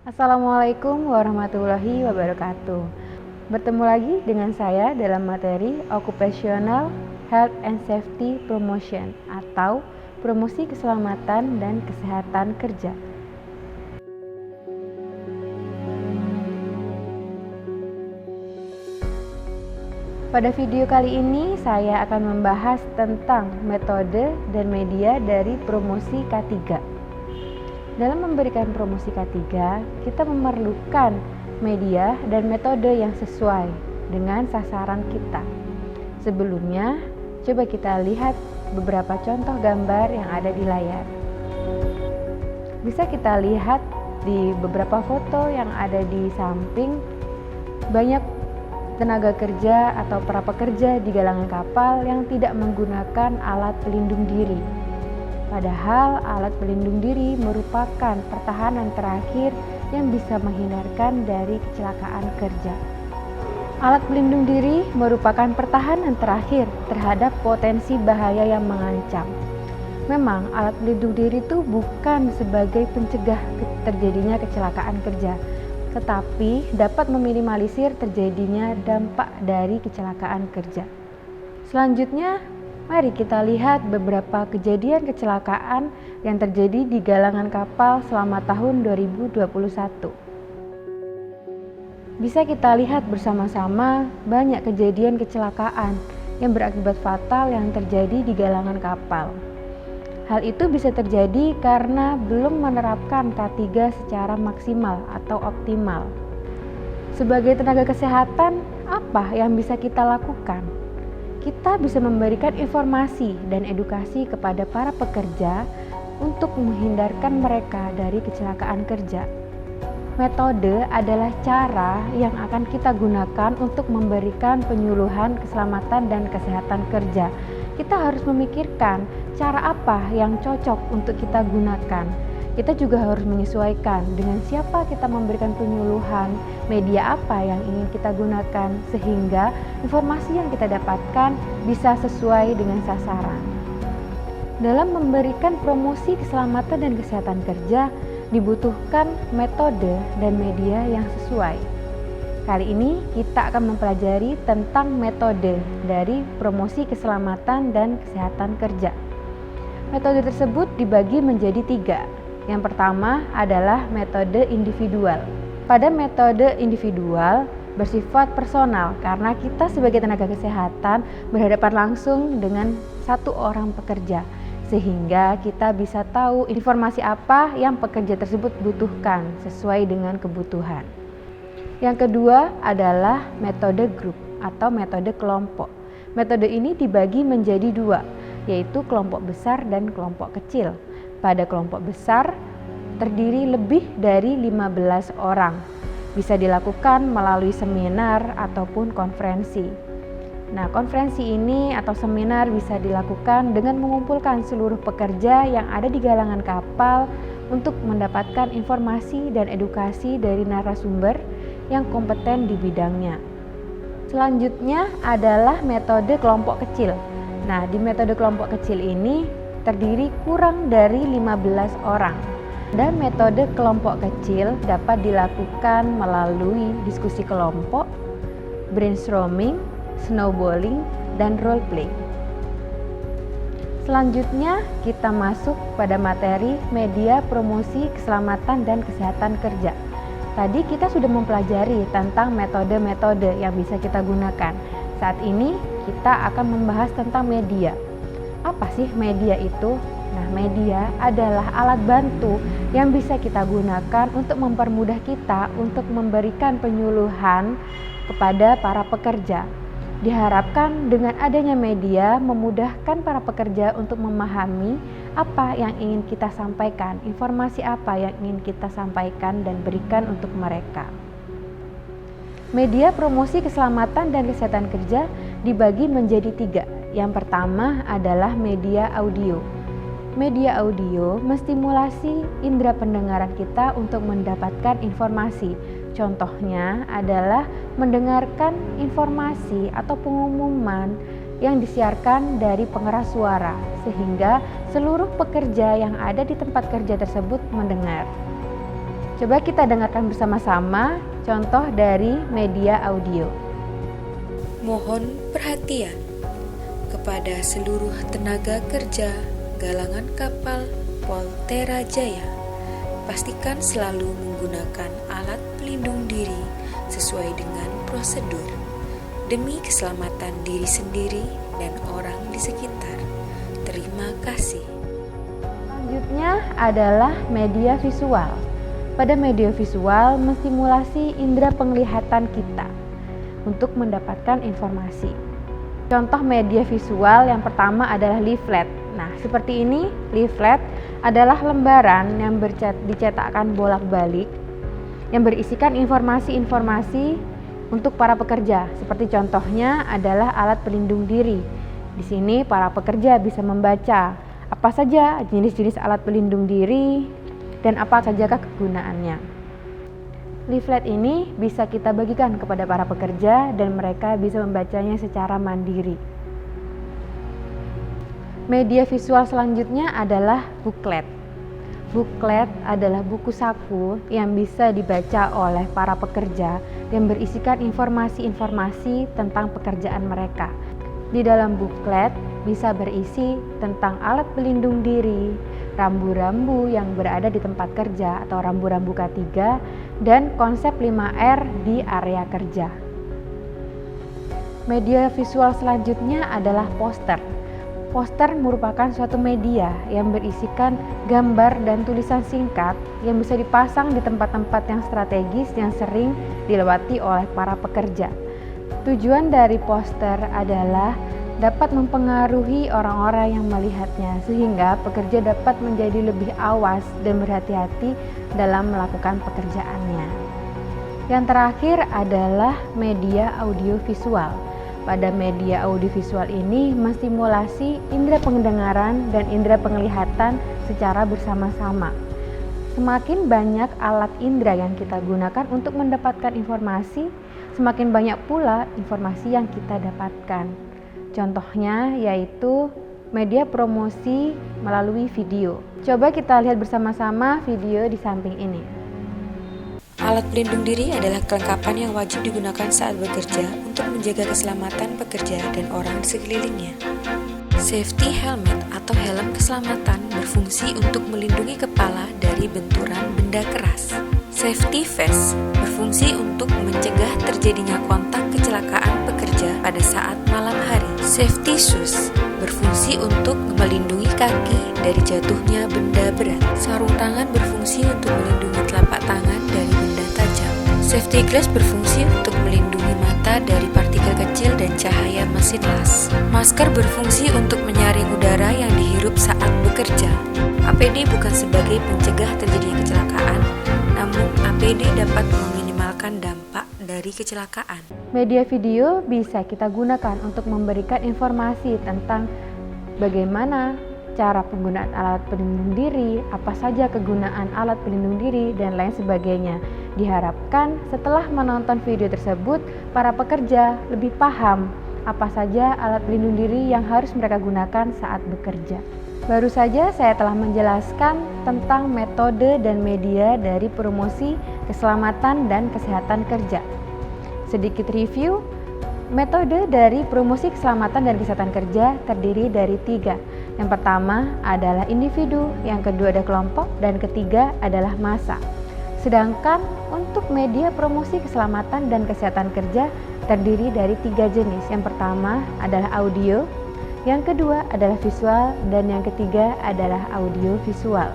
Assalamualaikum warahmatullahi wabarakatuh. Bertemu lagi dengan saya dalam materi Occupational Health and Safety Promotion atau promosi keselamatan dan kesehatan kerja. Pada video kali ini saya akan membahas tentang metode dan media dari promosi K3. Dalam memberikan promosi K3, kita memerlukan media dan metode yang sesuai dengan sasaran kita. Sebelumnya, coba kita lihat beberapa contoh gambar yang ada di layar. Bisa kita lihat di beberapa foto yang ada di samping, banyak tenaga kerja atau para pekerja di galangan kapal yang tidak menggunakan alat pelindung diri. Padahal alat pelindung diri merupakan pertahanan terakhir yang bisa menghindarkan dari kecelakaan kerja. Alat pelindung diri merupakan pertahanan terakhir terhadap potensi bahaya yang mengancam. Memang alat pelindung diri itu bukan sebagai pencegah terjadinya kecelakaan kerja, tetapi dapat meminimalisir terjadinya dampak dari kecelakaan kerja. Selanjutnya, mari kita lihat beberapa kejadian kecelakaan yang terjadi di galangan kapal selama tahun 2021. Bisa kita lihat bersama-sama banyak kejadian kecelakaan yang berakibat fatal yang terjadi di galangan kapal. Hal itu bisa terjadi karena belum menerapkan K3 secara maksimal atau optimal. Sebagai tenaga kesehatan, apa yang bisa kita lakukan? Kita bisa memberikan informasi dan edukasi kepada para pekerja untuk menghindarkan mereka dari kecelakaan kerja. Metode adalah cara yang akan kita gunakan untuk memberikan penyuluhan keselamatan dan kesehatan kerja. Kita harus memikirkan cara apa yang cocok untuk kita gunakan. Kita juga harus menyesuaikan dengan siapa kita memberikan penyuluhan, media apa yang ingin kita gunakan, sehingga informasi yang kita dapatkan bisa sesuai dengan sasaran. Dalam memberikan promosi keselamatan dan kesehatan kerja, dibutuhkan metode dan media yang sesuai. Kali ini kita akan mempelajari tentang metode dari promosi keselamatan dan kesehatan kerja. Metode tersebut dibagi menjadi 3. Yang pertama adalah metode individual. Pada metode individual bersifat personal karena kita sebagai tenaga kesehatan berhadapan langsung dengan satu orang pekerja, sehingga kita bisa tahu informasi apa yang pekerja tersebut butuhkan sesuai dengan kebutuhan. Yang kedua adalah metode grup atau metode kelompok. Metode ini dibagi menjadi 2, yaitu kelompok besar dan kelompok kecil. Pada kelompok besar terdiri lebih dari 15 orang. Bisa dilakukan melalui seminar ataupun konferensi. Nah, konferensi ini atau seminar bisa dilakukan dengan mengumpulkan seluruh pekerja yang ada di galangan kapal untuk mendapatkan informasi dan edukasi dari narasumber yang kompeten di bidangnya. Selanjutnya adalah metode kelompok kecil. Nah, di metode kelompok kecil ini terdiri kurang dari 15 orang. Dan metode kelompok kecil dapat dilakukan melalui diskusi kelompok, brainstorming, snowballing, dan role play. Selanjutnya kita masuk pada materi media promosi keselamatan dan kesehatan kerja. Tadi kita sudah mempelajari tentang metode-metode yang bisa kita gunakan. Saat ini kita akan membahas tentang media. Apa sih media itu? Nah, media adalah alat bantu yang bisa kita gunakan untuk mempermudah kita untuk memberikan penyuluhan kepada para pekerja. Diharapkan dengan adanya media memudahkan para pekerja untuk memahami apa yang ingin kita sampaikan, informasi apa yang ingin kita sampaikan dan berikan untuk mereka. Media promosi keselamatan dan kesehatan kerja dibagi menjadi 3. Yang pertama adalah media audio. Media audio menstimulasi indera pendengaran kita untuk mendapatkan informasi. Contohnya adalah mendengarkan informasi atau pengumuman yang disiarkan dari pengeras suara, sehingga seluruh pekerja yang ada di tempat kerja tersebut mendengar. Coba kita dengarkan bersama-sama contoh dari media audio. Mohon perhatian kepada seluruh tenaga kerja galangan kapal Poltera Jaya. Pastikan selalu menggunakan alat pelindung diri sesuai dengan prosedur demi keselamatan diri sendiri dan orang di sekitar. Terima kasih. Selanjutnya adalah media visual. Pada media visual menstimulasi indera penglihatan kita untuk mendapatkan informasi. Contoh media visual yang pertama adalah leaflet. Nah, seperti ini, leaflet adalah lembaran yang dicetakkan bolak-balik yang berisikan informasi-informasi untuk para pekerja. Seperti contohnya adalah alat pelindung diri. Di sini para pekerja bisa membaca apa saja jenis-jenis alat pelindung diri dan apa sajakah kegunaannya. Leaflet ini bisa kita bagikan kepada para pekerja dan mereka bisa membacanya secara mandiri. Media visual selanjutnya adalah booklet. Booklet adalah buku saku yang bisa dibaca oleh para pekerja yang berisikan informasi-informasi tentang pekerjaan mereka. Di dalam booklet bisa berisi tentang alat pelindung diri, rambu-rambu yang berada di tempat kerja atau rambu-rambu K3, dan konsep 5R di area kerja. Media visual selanjutnya adalah poster. Poster merupakan suatu media yang berisikan gambar dan tulisan singkat yang bisa dipasang di tempat-tempat yang strategis yang sering dilewati oleh para pekerja. Tujuan dari poster adalah dapat mempengaruhi orang-orang yang melihatnya sehingga pekerja dapat menjadi lebih awas dan berhati-hati dalam melakukan pekerjaannya. Yang terakhir adalah media audiovisual. Pada media audiovisual ini menstimulasi indera pendengaran dan indera penglihatan secara bersama-sama. Semakin banyak alat indera yang kita gunakan untuk mendapatkan informasi, semakin banyak pula informasi yang kita dapatkan. Contohnya yaitu media promosi melalui video. Coba kita lihat bersama-sama video di samping ini. Alat pelindung diri adalah kelengkapan yang wajib digunakan saat bekerja untuk menjaga keselamatan pekerja dan orang di sekelilingnya. Safety helmet atau helm keselamatan berfungsi untuk melindungi kepala dari benturan benda keras. Safety vest berfungsi untuk mencegah terjadinya kontak kecelakaan pekerja pada saat malam hari. Safety shoes berfungsi untuk melindungi kaki dari jatuhnya benda berat. Sarung tangan berfungsi untuk melindungi telapak tangan dari benda tajam. Safety glass berfungsi untuk melindungi mata dari partikel kecil dan cahaya mesin las. Masker berfungsi untuk menyaring udara yang dihirup saat bekerja. APD bukan sebagai pencegah terjadinya kecelakaan, namun APD dapat meminimalkan dampak dari kecelakaan. Media video bisa kita gunakan untuk memberikan informasi tentang bagaimana cara penggunaan alat pelindung diri, apa saja kegunaan alat pelindung diri, dan lain sebagainya. Diharapkan setelah menonton video tersebut, para pekerja lebih paham apa saja alat pelindung diri yang harus mereka gunakan saat bekerja. Baru saja saya telah menjelaskan tentang metode dan media dari promosi keselamatan dan kesehatan kerja. Sedikit review, metode dari promosi keselamatan dan kesehatan kerja terdiri dari 3. Yang pertama adalah individu, yang kedua ada kelompok, dan ketiga adalah massa. Sedangkan untuk media promosi keselamatan dan kesehatan kerja terdiri dari 3 jenis. Yang pertama adalah audio, yang kedua adalah visual, dan yang ketiga adalah audio visual.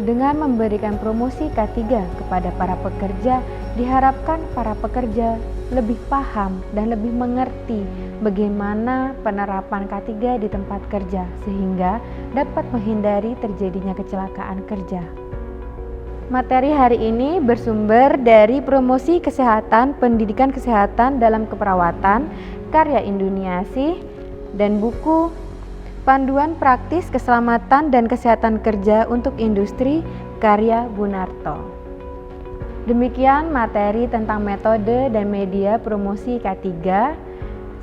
Dengan memberikan promosi K3 kepada para pekerja, diharapkan para pekerja lebih paham dan lebih mengerti bagaimana penerapan K3 di tempat kerja sehingga dapat menghindari terjadinya kecelakaan kerja. Materi hari ini bersumber dari Promosi Kesehatan Pendidikan Kesehatan dalam Keperawatan karya Induniasih dan buku Panduan Praktis Keselamatan dan Kesehatan Kerja untuk Industri karya Bunarto. Demikian materi tentang metode dan media promosi K3.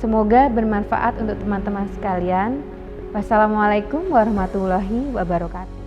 Semoga bermanfaat untuk teman-teman sekalian. Wassalamualaikum warahmatullahi wabarakatuh.